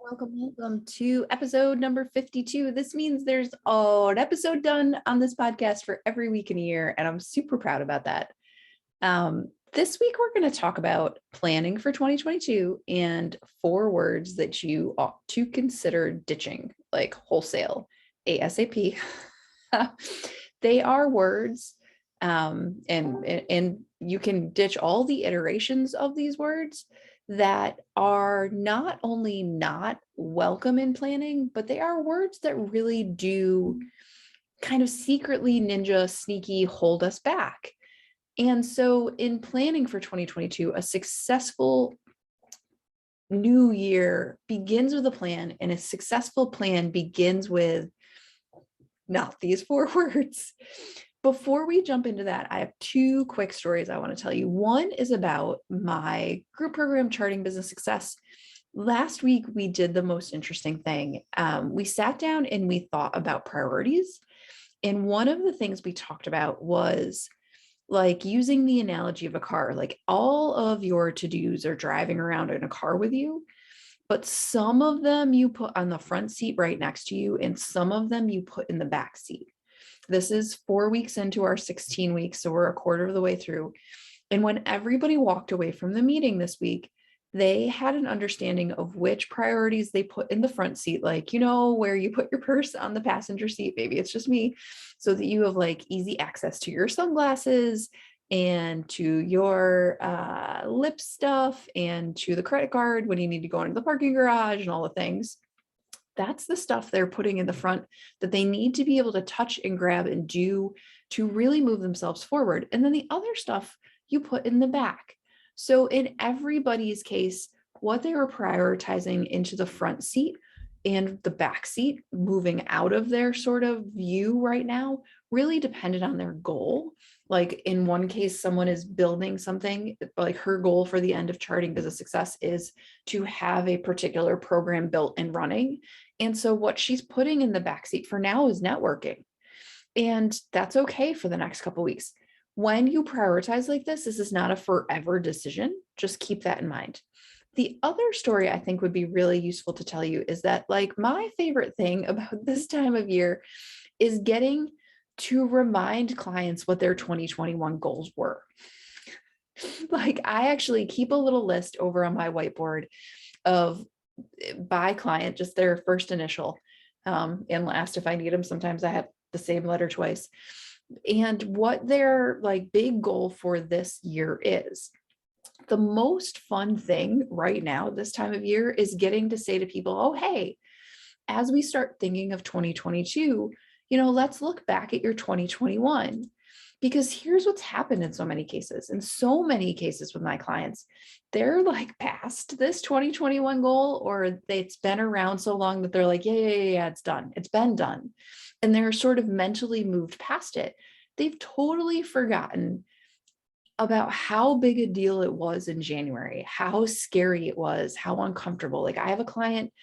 Welcome to episode number 52. This means there's an episode done on this podcast for every week in a year, and I'm super proud about that. This week, we're going to talk about planning for 2022 and 4 words that you ought to consider ditching, like wholesale, ASAP. They are words, and you can ditch all the iterations of these words that are not only not welcome in planning, but they are words that really do kind of secretly ninja sneaky hold us back. And so in planning for 2022, a successful new year begins with a plan, and a successful plan begins with not these 4 words. Before we jump into that, I have 2 quick stories I want to tell you. One is about my group program, Charting Business Success. Last week, we did the most interesting thing. We sat down and we thought about priorities. And one of the things we talked about was like using the analogy of a car, like all of your to-dos are driving around in a car with you, but some of them you put on the front seat right next to you, and some of them you put in the back seat. This is 4 weeks into our 16 weeks, so we're a quarter of the way through. And when everybody walked away from the meeting this week, they had an understanding of which priorities they put in the front seat, like, where you put your purse on the passenger seat, maybe it's just me, so that you have like easy access to your sunglasses and to your lip stuff and to the credit card when you need to go into the parking garage and all the things. That's the stuff they're putting in the front that they need to be able to touch and grab and do to really move themselves forward. And then the other stuff you put in the back. So in everybody's case, what they were prioritizing into the front seat and the back seat, moving out of their sort of view right now, really depended on their goal. Like in one case, someone is building something, like her goal for the end of Charting Business Success is to have a particular program built and running. And so what she's putting in the backseat for now is networking. And that's okay for the next couple of weeks. When you prioritize like this is not a forever decision. Just keep that in mind. The other story I think would be really useful to tell you is that, like, my favorite thing about this time of year is getting to remind clients what their 2021 goals were. Like, I actually keep a little list over on my whiteboard of, by client, just their first initial and last if I need them. Sometimes I have the same letter twice, and what their like big goal for this year is. The most fun thing right now this time of year is getting to say to people, oh, hey, as we start thinking of 2022, let's look back at your 2021. Because here's what's happened in so many cases. In so many cases with my clients, they're like past this 2021 goal, or it's been around so long that they're like, yeah, it's done. It's been done. And they're sort of mentally moved past it. They've totally forgotten about how big a deal it was in January, how scary it was, how uncomfortable. Like, I have a client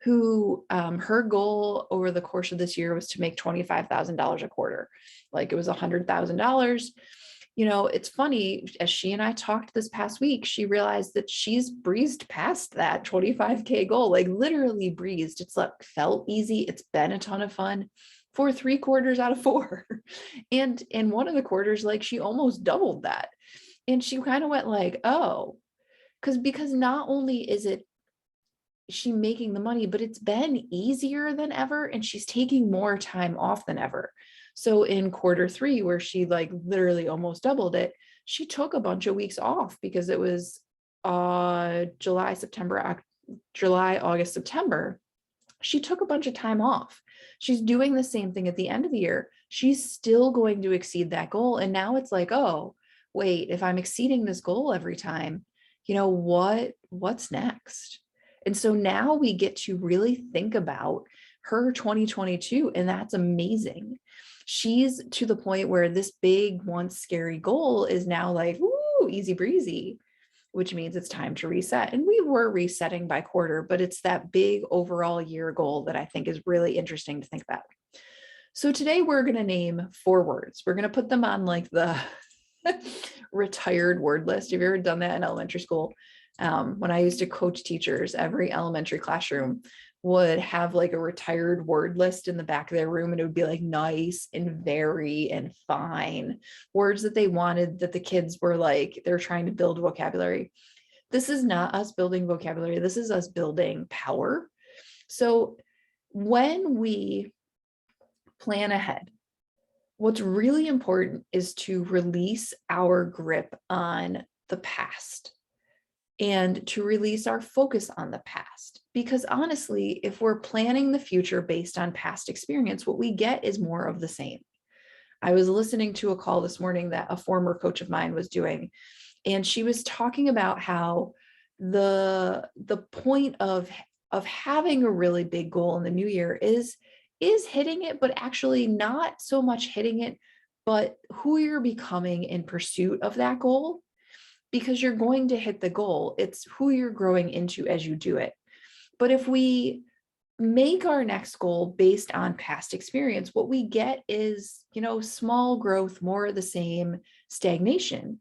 who her goal over the course of this year was to make $25,000 a quarter. Like, it was $100,000. It's funny, as she and I talked this past week, she realized that she's breezed past that 25K goal, like literally breezed. It's like felt easy. It's been a ton of fun for 3 quarters out of 4. And in one of the quarters, like, she almost doubled that. And she kind of went like, oh, because not only is it she making the money, but it's been easier than ever, and she's taking more time off than ever. So in quarter 3, where she like literally almost doubled it, she took a bunch of weeks off because it was July, August, September. She took a bunch of time off. She's doing the same thing at the end of the year. She's still going to exceed that goal. And now it's like, oh, wait, if I'm exceeding this goal every time, what's next? And so now we get to really think about her 2022, and that's amazing. She's to the point where this big, once scary goal is now like, ooh, easy breezy, which means it's time to reset. And we were resetting by quarter, but it's that big overall year goal that I think is really interesting to think about. So today we're going to name 4 words. We're going to put them on like the retired word list. Have you ever done that in elementary school? When I used to coach teachers, every elementary classroom would have like a retired word list in the back of their room, and it would be like nice and very and fine words that they wanted, that the kids were like, they're trying to build vocabulary. This is not us building vocabulary. This is us building power. So when we plan ahead, what's really important is to release our grip on the past and to release our focus on the past. Because honestly, if we're planning the future based on past experience, what we get is more of the same. I was listening to a call this morning that a former coach of mine was doing, and she was talking about how the point of having a really big goal in the new year is hitting it, but actually not so much hitting it, but who you're becoming in pursuit of that goal. Because you're going to hit the goal, it's who you're growing into as you do it. But if we make our next goal based on past experience, what we get is, small growth, more of the same, stagnation.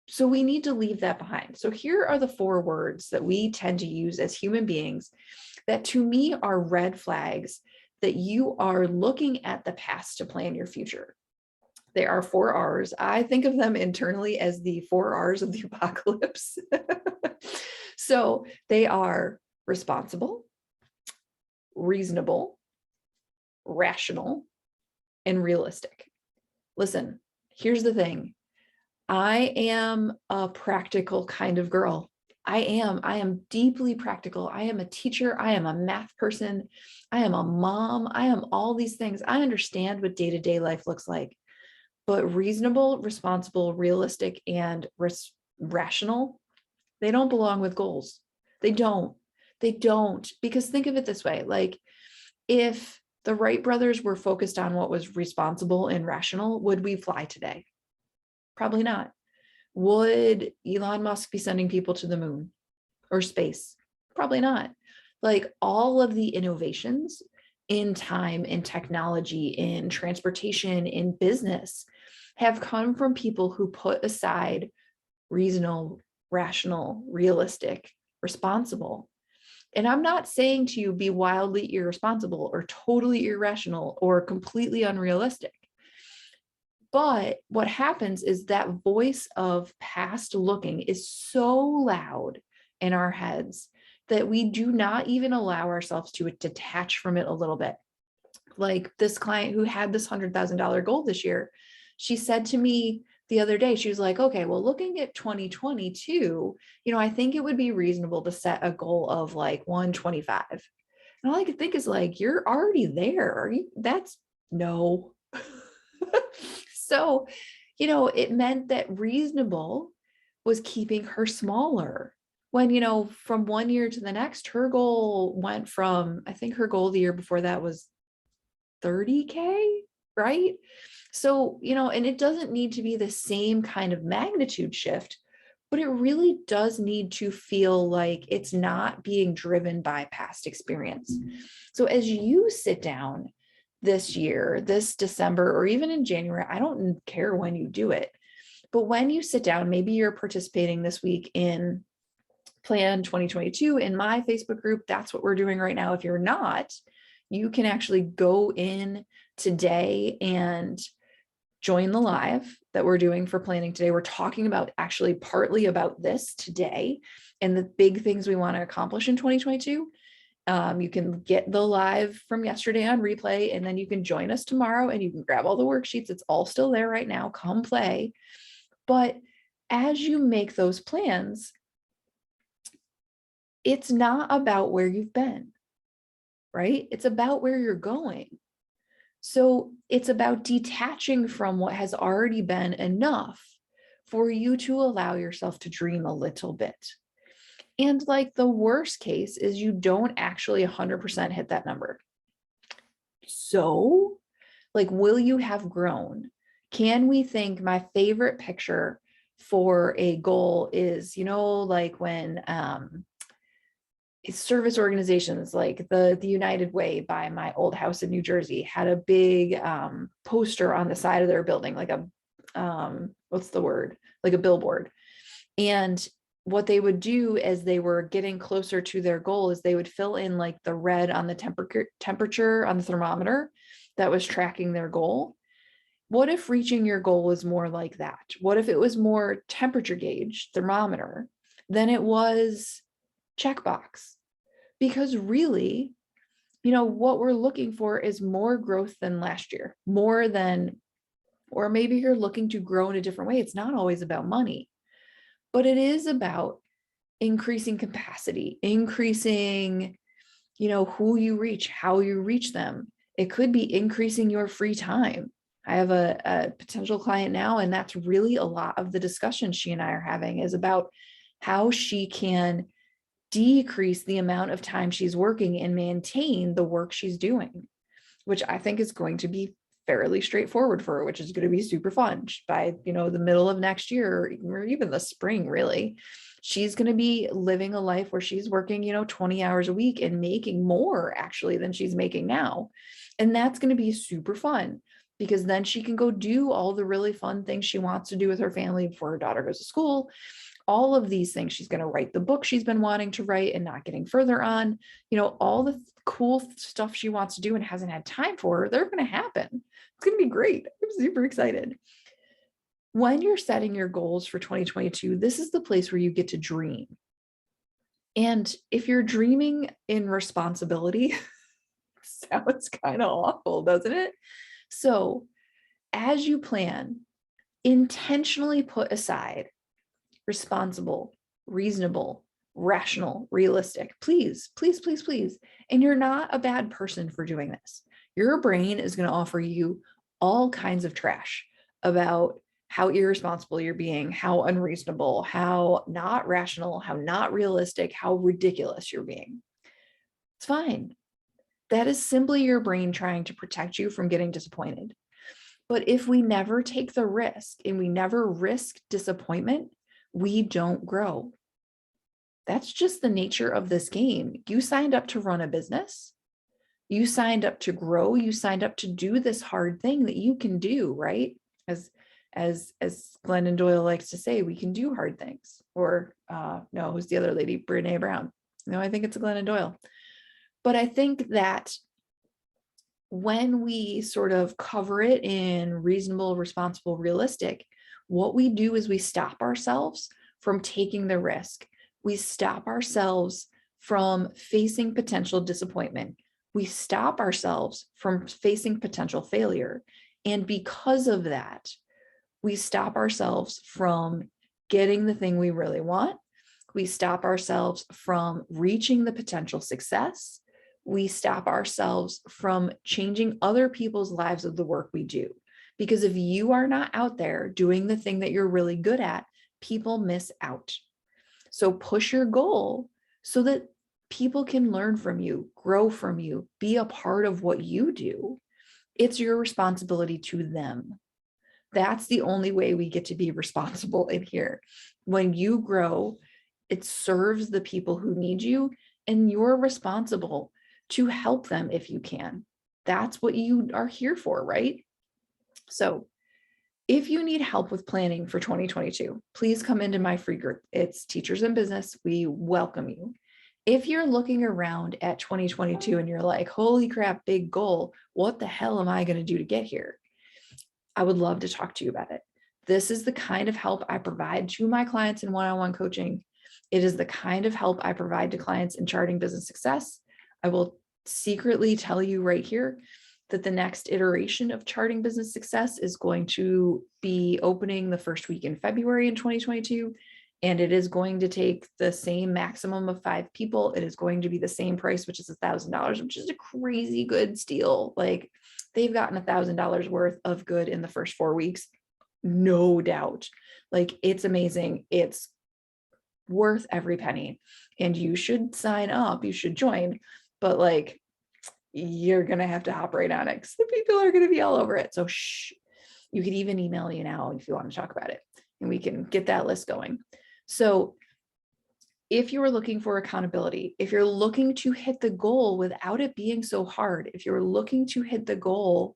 So we need to leave that behind. So here are the 4 words that we tend to use as human beings that to me are red flags that you are looking at the past to plan your future. They are 4 R's. I think of them internally as the 4 R's of the apocalypse. So they are responsible, reasonable, rational, and realistic. Listen, here's the thing. I am a practical kind of girl. I am deeply practical. I am a teacher. I am a math person. I am a mom. I am all these things. I understand what day-to-day life looks like. But reasonable, responsible, realistic, and rational, they don't belong with goals. They don't. Because think of it this way, like if the Wright brothers were focused on what was responsible and rational, would we fly today? Probably not. Would Elon Musk be sending people to the moon or space? Probably not. Like all of the innovations in time, in technology, in transportation, in business have come from people who put aside reasonable, rational, realistic, responsible. And I'm not saying to you be wildly irresponsible or totally irrational or completely unrealistic. But what happens is that voice of past looking is so loud in our heads that we do not even allow ourselves to detach from it a little bit. Like this client who had this $100,000 goal this year, she said to me the other day, she was like, okay, well, looking at 2022, I think it would be reasonable to set a goal of like 125. And all I could think is like, you're already there. That's no. So, it meant that reasonable was keeping her smaller. When, from one year to the next, her goal went from, I think her goal the year before that was 30K, right? So, and it doesn't need to be the same kind of magnitude shift, but it really does need to feel like it's not being driven by past experience. So as you sit down this year, this December, or even in January, I don't care when you do it, but when you sit down, maybe you're participating this week in Plan 2022 in my Facebook group. That's what we're doing right now. If you're not, you can actually go in today and join the live that we're doing for planning today. We're talking about actually partly about this today and the big things we want to accomplish in 2022. You can get the live from yesterday on replay, and then you can join us tomorrow and you can grab all the worksheets. It's all still there right now. Come play. But as you make those plans, it's not about where you've been, right? It's about where you're going. So it's about detaching from what has already been enough for you to allow yourself to dream a little bit. And like the worst case is you don't actually 100% hit that number. So like, will you have grown? Can we think my favorite picture for a goal is, like when, service organizations like the United Way by my old house in New Jersey had a big poster on the side of their building, like a what's the word? Like a billboard. And what they would do as they were getting closer to their goal is they would fill in like the red on the temperature on the thermometer that was tracking their goal. What if reaching your goal was more like that? What if it was more temperature gauge, thermometer, than it was checkbox? Because really, what we're looking for is more growth than last year, more than, or maybe you're looking to grow in a different way. It's not always about money, but it is about increasing capacity, increasing, who you reach, how you reach them. It could be increasing your free time. I have a potential client now, and that's really a lot of the discussion she and I are having is about how she can decrease the amount of time she's working and maintain the work she's doing, which I think is going to be fairly straightforward for her, which is going to be super fun. By, the middle of next year, or even the spring, really, she's going to be living a life where she's working, 20 hours a week and making more actually than she's making now. And that's going to be super fun because then she can go do all the really fun things she wants to do with her family before her daughter goes to school. All of these things. She's going to write the book she's been wanting to write and not getting further on, all the cool stuff she wants to do and hasn't had time for, they're going to happen. It's going to be great. I'm super excited. When you're setting your goals for 2022, this is the place where you get to dream. And if you're dreaming in responsibility, sounds kind of awful, doesn't it? So as you plan, intentionally put aside responsible, reasonable, rational, realistic. Please, please, please, please. And you're not a bad person for doing this. Your brain is going to offer you all kinds of trash about how irresponsible you're being, how unreasonable, how not rational, how not realistic, how ridiculous you're being. It's fine. That is simply your brain trying to protect you from getting disappointed. But if we never take the risk and we never risk disappointment, we don't grow. That's just the nature of this game. You signed up to run a business. You signed up to grow. You signed up to do this hard thing that you can do, right? As Glennon Doyle likes to say, we can do hard things. Or no, who's the other lady? Brene Brown. No, I think it's Glennon Doyle. But I think that when we sort of cover it in reasonable, responsible, realistic, what we do is we stop ourselves from taking the risk. We stop ourselves from facing potential disappointment. We stop ourselves from facing potential failure. And because of that, we stop ourselves from getting the thing we really want. We stop ourselves from reaching the potential success. We stop ourselves from changing other people's lives with the work we do. Because if you are not out there doing the thing that you're really good at, people miss out. So push your goal so that people can learn from you, grow from you, be a part of what you do. It's your responsibility to them. That's the only way we get to be responsible in here. When you grow, it serves the people who need you, and you're responsible to help them if you can. That's what you are here for, right? So if you need help with planning for 2022, please come into my free group. It's Teachers in Business. We welcome you. If you're looking around at 2022 and you're like, holy crap, big goal, what the hell am I going to do to get here? I would love to talk to you about it. This is the kind of help I provide to my clients in one-on-one coaching. It is the kind of help I provide to clients in charting business success. I will secretly tell you right here that the next iteration of charting business success is going to be opening the first week in February in 2022. And it is going to take the same maximum of 5 people. It is going to be the same price, which is $1,000, which is a crazy good steal. Like they've gotten $1,000 worth of good in the first 4 weeks. No doubt. Like it's amazing. It's worth every penny, and you should sign up. You should join, but like, you're going to have to hop right on it because the people are going to be all over it. So shh, you could even email me now if you want to talk about it, and we can get that list going. So if you are looking for accountability, if you're looking to hit the goal without it being so hard, if you're looking to hit the goal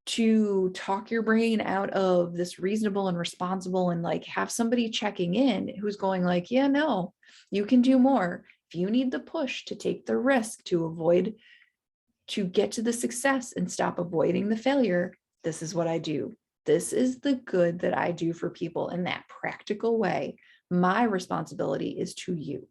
to talk your brain out of this reasonable and responsible, and like have somebody checking in who's going like, yeah, no, you can do more. If you need the push to take the risk to get to the success and stop avoiding the failure, this is what I do. This is the good that I do for people in that practical way. My responsibility is to you.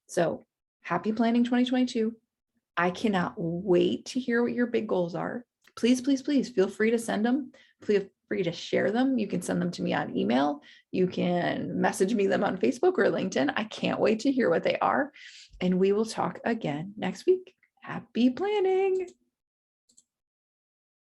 So happy planning 2022. I cannot wait to hear what your big goals are. Please, please, please feel free to send them. Feel free to share them. You can send them to me on email. You can message me them on Facebook or LinkedIn. I can't wait to hear what they are. And we will talk again next week. Happy planning.